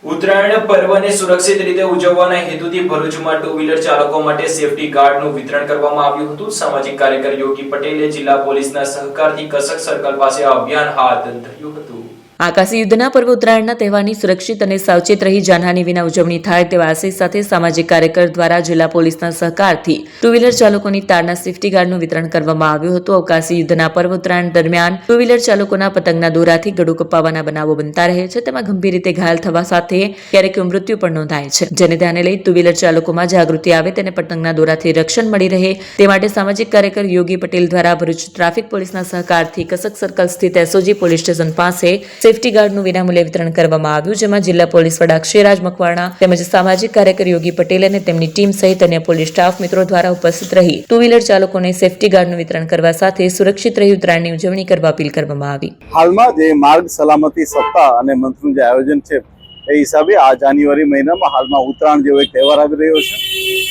ઉત્તરાયણ પર્વને સુરક્ષિત રીતે ઉજવવાના હેતુથી ભરૂચમાં ટુ વ્હીલર ચાલકો માટે સેફટી ગાર્ડનું વિતરણ કરવામાં આવ્યું હતું। સામાજિક કાર્યકર યોગી પટેલે જિલ્લા પોલીસના સહકારથી કસક સર્કલ પાસે આ અભિયાન હાથ ધર્યું હતું। આકાશી યુદ્ધના પર્વ ઉત્તરાયણના તહેવારની સુરક્ષિત અને સાવચેત રહી જાનહાનિ વિના ઉજવણી થાય તેવા આશય સાથે સામાજિક કાર્યકર દ્વારા જિલ્લા પોલીસના સહકારથી ટુ વ્હીલર ચાલકોની તારના સેફટી ગાર્ડનું વિતરણ કરવામાં આવ્યું હતું। અવકાશી યુદ્ધના પર્વ ઉત્તરાયણ દરમિયાન ટુ વ્હીલર ચાલકોના પતંગના દોરાથી ગળું કપાવાના બનાવો બનતા રહે છે, તેમાં ગંભીર રીતે ઘાયલ થવા સાથે ક્યારેક મૃત્યુ પણ નોંધાય છે, જેને ધ્યાને લઈ ટુ વ્હીલર ચાલકોમાં જાગૃતિ આવે તેને પતંગના દોરાથી રક્ષણ મળી રહે તે માટે સામાજિક કાર્યકર યોગી પટેલ દ્વારા ભરૂચ ટ્રાફિક પોલીસના સહકારથી કસક સર્કલ સ્થિત એસઓજી પોલીસ સ્ટેશન પાસે સેફટી ગાર્ડનું વિનામૂલ્યે વિતરણ કરવામાં આવ્યું, જેમાં જિલ્લા પોલીસ વડા અક્ષયરાજ મકવાણા તેમજ સામાજિક કાર્યકર યોગી પટેલ અને તેમની ટીમ સહિત અન્ય પોલીસ સ્ટાફ મિત્રો દ્વારા ઉપસ્થિત રહી ટુ વ્હીલર ચાલકોને સેફટી ગાર્ડનું વિતરણ કરવા સાથે સુરક્ષિત રહી ઉત્તરાયણની ઉજવણી કરવા અપીલ કરવામાં આવી। હાલમાં જે માર્ગ સલામતી સપ્તાહ અને મંથનું જે આયોજન છે એ હિસાબે આ જાન્યુઆરી મહિનામાં હાલમાં ઉત્તરાયણ જેવો એક તહેવાર આવી રહ્યો છે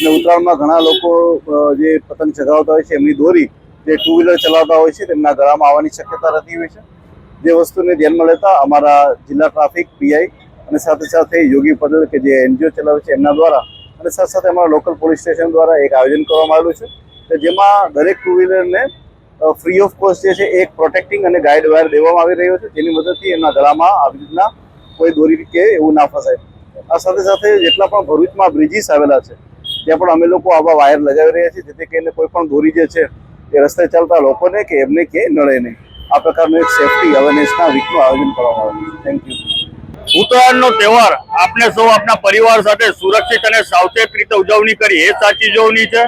અને ઉત્તરાયણમાં ઘણા લોકો જે પતંગ ચગાવતા હોય છે એમની દોરી જે ટુ વ્હીલર ચલાવતા હોય છે તેમના ગળામાં આવવાની શક્યતા રહેતી હોય છે। જે વસ્તુને ધ્યાનમાં લેતા અમારા જિલ્લા ટ્રાફિક પીઆઈ અને સાથે સાથે યોગી પટેલ કે જે એનજીઓ ચલાવે છે એમના દ્વારા અને સાથે સાથે અમારા લોકલ પોલીસ સ્ટેશન દ્વારા એક આયોજન કરવામાં આવેલું છે કે જેમાં દરેક ટુ વ્હીલરને ફ્રી ઓફ કોસ્ટ જે છે એક પ્રોટેક્ટિંગ અને ગાઈડ વાયર દેવામાં આવી રહ્યો છે, જેની મદદથી એમના ગળામાં આવી રીતના કોઈ દોરી કે એવું ના ફસાય। આ સાથે સાથે જેટલા પણ ભરૂચમાં બ્રિજીસ આવેલા છે ત્યાં પણ અમે લોકો આવા વાયર લગાવી રહ્યા છીએ, જેથી કરીને કોઈ પણ દોરી જે છે એ રસ્તે ચાલતા લોકોને કે એમને કે નડે નહીં। આ પ્રકારનું એક સેફટી અવેરનેસના વીકનું આયોજન કરવામાં આવ્યું છે। Thank you. ઉત્તરાયણનો તહેવાર આપણે સૌ આપણા પરિવાર સાથે સુરક્ષિત અને સાવચેત રીતે ઉજવણી કરી એ સાચી ઉજવણી છે।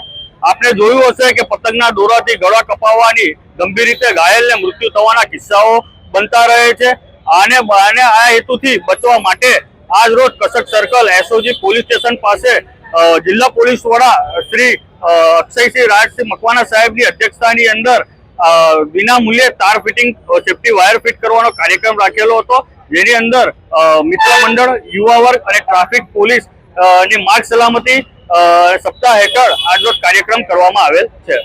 આપણે જોયું હશે કે પતંગના દોરાથી ગળા કપાવવાની ગંભીર રીતે ઘાયલને મૃત્યુ થવાના કિસ્સાઓ બનતા રહે છે અને આ હેતુથી બચવા માટે આજ રોજ કસક સર્કલ એસઓજી પોલીસ સ્ટેશન પાસે જિલ્લા પોલીસ વડા શ્રી અક્ષયસિંહ રાજસિંહ મકવાણા સાહેબની અધ્યક્ષતાની અંદર વિના મૂલ્યે તાર ફિટિંગ સેફટી વાયર ફિટ કરવાનો કાર્યક્રમ રાખેલો હતો, જેની અંદર મિત્ર મંડળ, યુવા વર્ગ અને ટ્રાફિક પોલીસ ની માર્ગ સલામતી સપ્તાહ હેઠળ આજનો કાર્યક્રમ કરવામાં આવેલ છે।